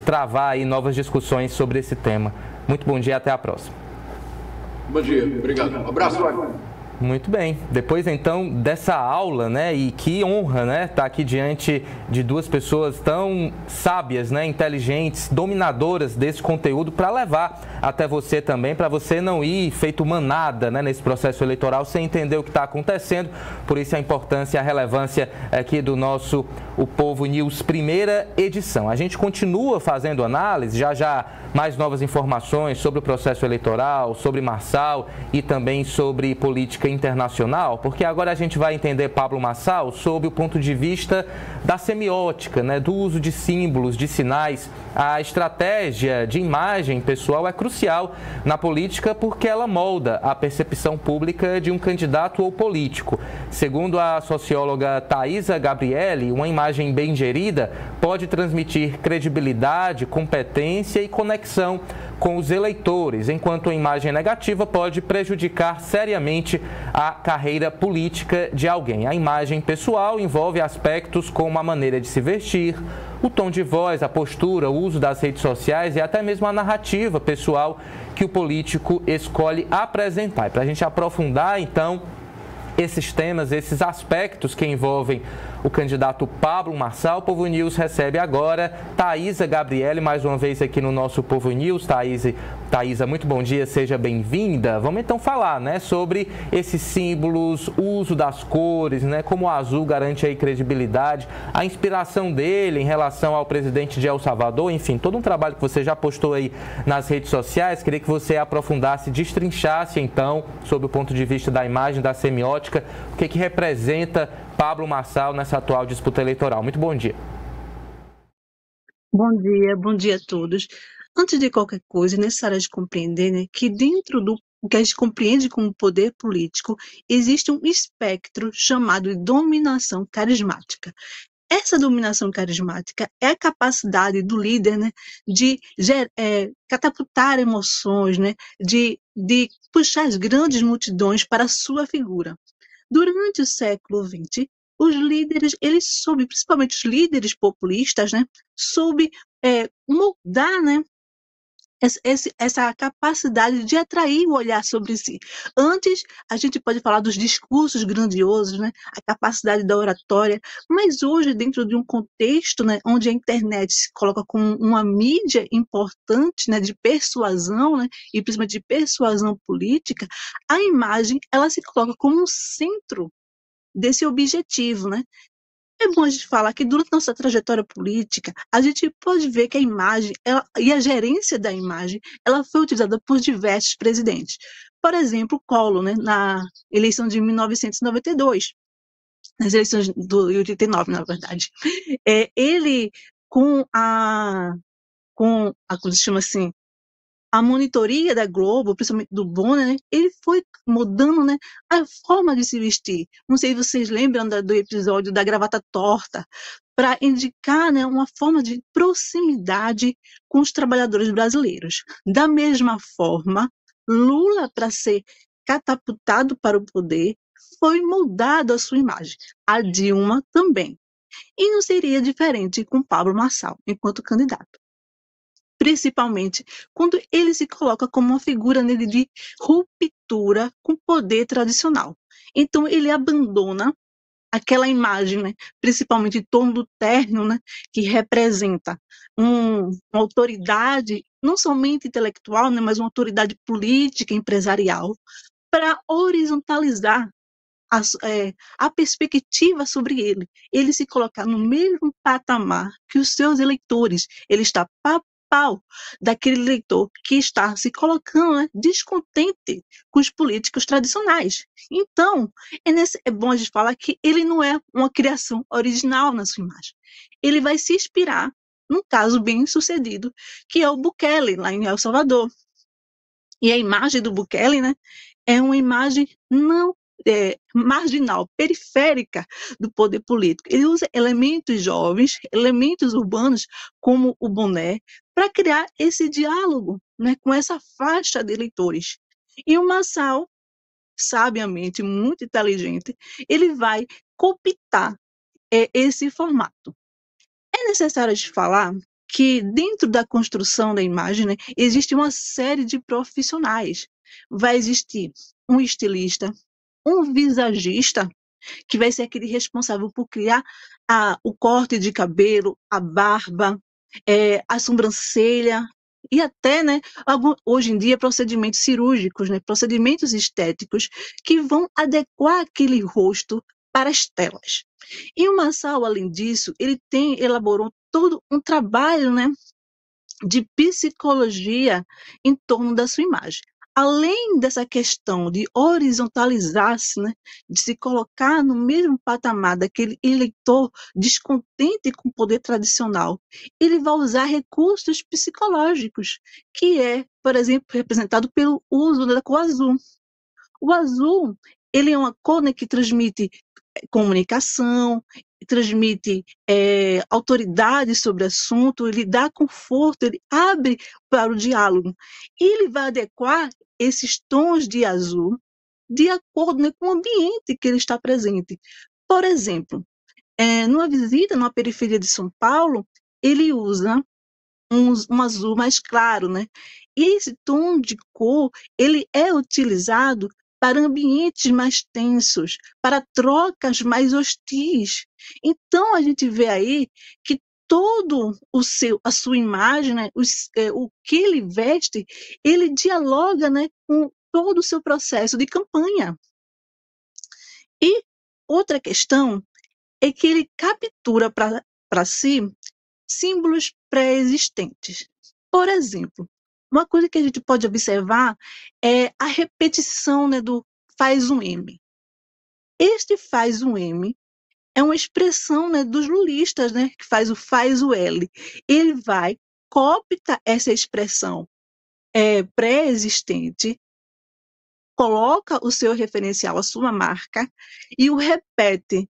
travar aí novas discussões sobre esse tema. Muito bom dia, até a próxima. Bom dia, obrigado. Um abraço. Muito bem. Depois, então, dessa aula, né, e que honra, né, estar aqui diante de duas pessoas tão sábias, né, inteligentes, dominadoras desse conteúdo para levar até você também, para você não ir feito manada, né, nesse processo eleitoral sem entender o que está acontecendo. Por isso a importância e a relevância aqui do nosso O Povo News primeira edição. A gente continua fazendo análise, já mais novas informações sobre o processo eleitoral, sobre Marçal e também sobre política internacional, porque agora a gente vai entender Pablo Marçal sob o ponto de vista da semiótica, né, do uso de símbolos, de sinais. A estratégia de imagem pessoal é crucial na política porque ela molda a percepção pública de um candidato ou político. Segundo a socióloga Thaisa Gabrielli, uma imagem bem gerida pode transmitir credibilidade, competência e conexão com os eleitores, enquanto a imagem negativa pode prejudicar seriamente a carreira política de alguém. A imagem pessoal envolve aspectos como a maneira de se vestir, o tom de voz, a postura, o uso das redes sociais e até mesmo a narrativa pessoal que o político escolhe apresentar. E para a gente aprofundar, então, esses temas, esses aspectos que envolvem o candidato Pablo Marçal, o Povo News recebe agora Thaisa Gabrielli, mais uma vez aqui no nosso Povo News. Thaisa, muito bom dia, seja bem-vinda. Vamos então falar, né, sobre esses símbolos, o uso das cores, né, como o azul garante aí credibilidade, a inspiração dele em relação ao presidente de El Salvador, enfim, todo um trabalho que você já postou aí nas redes sociais. Queria que você aprofundasse, destrinchasse então, sob o ponto de vista da imagem, da semiótica, o que representa Pablo Marçal nessa atual disputa eleitoral. Muito bom dia. Bom dia a todos. Antes de qualquer coisa, é necessário de compreender, né, que dentro do que a gente compreende como poder político, existe um espectro chamado de dominação carismática. Essa dominação carismática é a capacidade do líder, né, de catapultar emoções, né, de puxar as grandes multidões para a sua figura. Durante o século XX, os líderes, principalmente os líderes populistas, né, soube moldar, né, essa capacidade de atrair o olhar sobre si. Antes, a gente pode falar dos discursos grandiosos, né, a capacidade da oratória, mas hoje, dentro de um contexto, né, onde a internet se coloca como uma mídia importante, né, de persuasão, né, e principalmente de persuasão política, a imagem ela se coloca como um centro desse objetivo, né? É bom a gente falar que durante nossa trajetória política, a gente pode ver que a imagem e a gerência da imagem, ela foi utilizada por diversos presidentes. Por exemplo, Collor, né, na eleição de 1992, nas eleições de 89, na verdade, ele como se chama assim, a monitoria da Globo, principalmente do Bonner, né, ele foi mudando, né, a forma de se vestir. Não sei se vocês lembram do episódio da gravata torta, para indicar, né, uma forma de proximidade com os trabalhadores brasileiros. Da mesma forma, Lula, para ser catapultado para o poder, foi moldado a sua imagem. A Dilma também. E não seria diferente com Pablo Marçal, enquanto candidato. Principalmente quando ele se coloca como uma figura nele de ruptura com o poder tradicional. Então, ele abandona aquela imagem, né, principalmente em torno do terno, né, que representa uma autoridade, não somente intelectual, né, mas uma autoridade política, empresarial, para horizontalizar a perspectiva sobre ele. Ele se colocar no mesmo patamar que os seus eleitores. Ele está pau daquele eleitor que está se colocando, né, descontente com os políticos tradicionais. Então, é bom a gente falar que ele não é uma criação original na sua imagem. Ele vai se inspirar num caso bem sucedido, que é o Bukele, lá em El Salvador. E a imagem do Bukele, né, é uma imagem não marginal, periférica do poder político. Ele usa elementos jovens, elementos urbanos, como o boné, para criar esse diálogo, né, com essa faixa de eleitores. E o Marçal, sabiamente, muito inteligente, ele vai cooptar esse formato. É necessário de falar que dentro da construção da imagem, né, existe uma série de profissionais. Vai existir um estilista, um visagista, que vai ser aquele responsável por criar o corte de cabelo, a barba, a sobrancelha, e até, né, hoje em dia, procedimentos cirúrgicos, né, procedimentos estéticos que vão adequar aquele rosto para as telas. E o Marçal, além disso, ele elaborou todo um trabalho, né, de psicologia em torno da sua imagem. Além dessa questão de horizontalizar-se, né, de se colocar no mesmo patamar daquele eleitor descontente com o poder tradicional, ele vai usar recursos psicológicos, que é, por exemplo, representado pelo uso da cor azul. O azul, ele é uma cor, né, que transmite comunicação, transmite autoridade sobre o assunto, ele dá conforto, ele abre para o diálogo. E ele vai adequar esses tons de azul de acordo, né, com o ambiente que ele está presente. Por exemplo, numa visita numa periferia de São Paulo, ele usa um azul mais claro, né? E esse tom de cor, ele é utilizado para ambientes mais tensos, para trocas mais hostis. Então, a gente vê aí que todo a sua imagem, né, o que ele veste, ele dialoga, né, com todo o seu processo de campanha. E outra questão é que ele captura para si símbolos pré-existentes. Por exemplo, uma coisa que a gente pode observar é a repetição, né, do faz um M. Este faz um M é uma expressão, né, dos lulistas, né, que faz o L. Ele vai, coopta essa expressão pré-existente, coloca o seu referencial, a sua marca, e o repete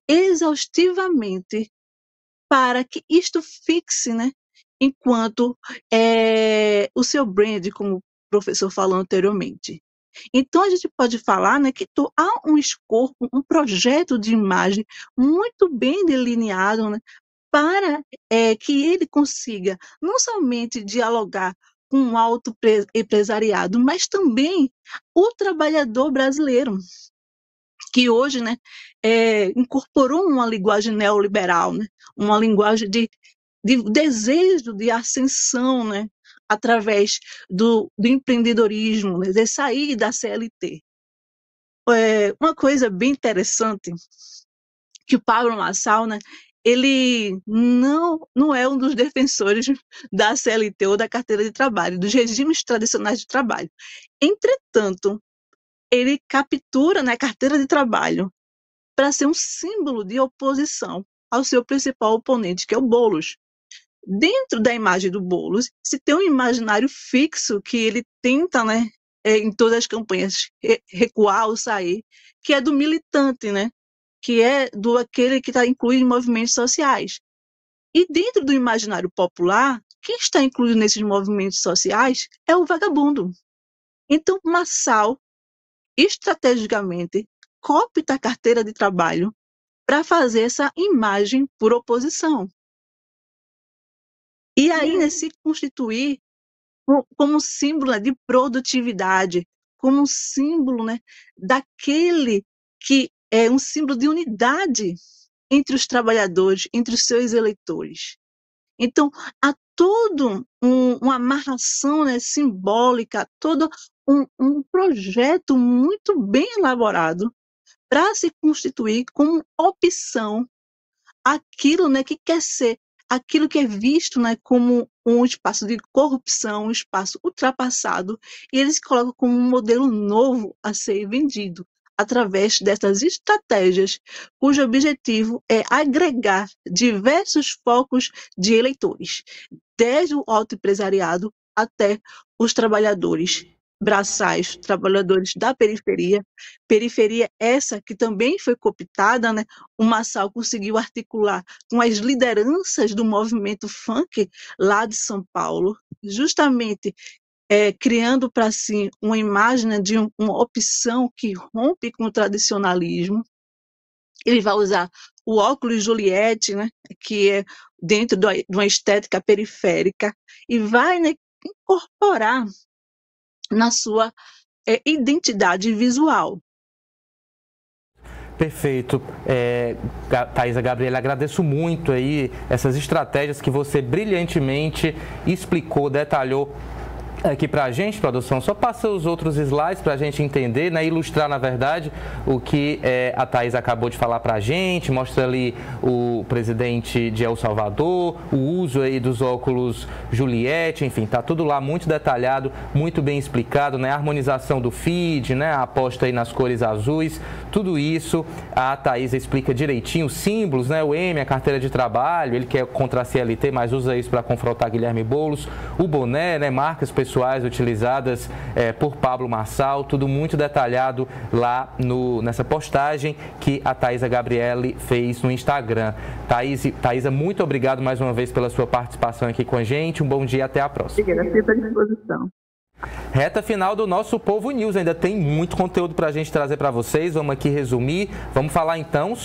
exaustivamente para que isto fixe, né, enquanto o seu brand, como o professor falou anteriormente. Então, a gente pode falar, né, que há um escopo, um projeto de imagem muito bem delineado, né, para que ele consiga não somente dialogar com o alto empresariado, mas também o trabalhador brasileiro, que hoje, né, incorporou uma linguagem neoliberal, né, uma linguagem de desejo de ascensão, né, através do empreendedorismo, né, de sair da CLT. Uma coisa bem interessante que o Pablo Marçal, né, ele não é um dos defensores da CLT ou da carteira de trabalho, dos regimes tradicionais de trabalho. Entretanto, ele captura, né, a carteira de trabalho para ser um símbolo de oposição ao seu principal oponente, que é o Boulos. Dentro da imagem do Boulos, se tem um imaginário fixo que ele tenta, né, em todas as campanhas, recuar ou sair, que é do militante, né, que é do aquele que está incluído em movimentos sociais. E dentro do imaginário popular, quem está incluído nesses movimentos sociais é o vagabundo. Então, Marçal, estrategicamente, coopta a carteira de trabalho para fazer essa imagem por oposição. E aí, né, se constituir como símbolo, né, de produtividade, como um símbolo, né, daquele que é um símbolo de unidade entre os trabalhadores, entre os seus eleitores. Então, há todo uma amarração, né, simbólica, todo um projeto muito bem elaborado para se constituir como opção aquilo, né, que quer ser, aquilo que é visto, né, como um espaço de corrupção, um espaço ultrapassado, e eles colocam como um modelo novo a ser vendido através dessas estratégias, cujo objetivo é agregar diversos focos de eleitores, desde o alto empresariado até os trabalhadores braçais, trabalhadores da periferia essa que também foi cooptada, né? O Marçal conseguiu articular com as lideranças do movimento funk lá de São Paulo, justamente criando para si uma imagem, né, de uma opção que rompe com o tradicionalismo. Ele vai usar o óculos Juliette, né, que é dentro de uma estética periférica e vai, né, incorporar na sua identidade visual. Perfeito. Thaisa Gabriela, agradeço muito aí essas estratégias que você brilhantemente explicou, detalhou aqui pra gente, produção. Só passa os outros slides pra gente entender, né, ilustrar, na verdade, o que a Thaisa acabou de falar pra gente. Mostra ali o presidente de El Salvador, o uso aí dos óculos Juliette, enfim, tá tudo lá muito detalhado, muito bem explicado, né, a harmonização do feed, né, a aposta aí nas cores azuis, tudo isso a Thaisa explica direitinho, os símbolos, né, o M, a carteira de trabalho, ele que é contra a CLT, mas usa isso para confrontar Guilherme Boulos, o boné, né, marcas pessoais utilizadas por Pablo Marçal, tudo muito detalhado lá nessa postagem que a Thaisa Gabriele fez no Instagram. Thaisa, muito obrigado mais uma vez pela sua participação aqui com a gente, um bom dia e até a próxima. Obrigada, à disposição. Reta final do nosso Povo News, ainda tem muito conteúdo para a gente trazer para vocês, vamos aqui resumir, vamos falar então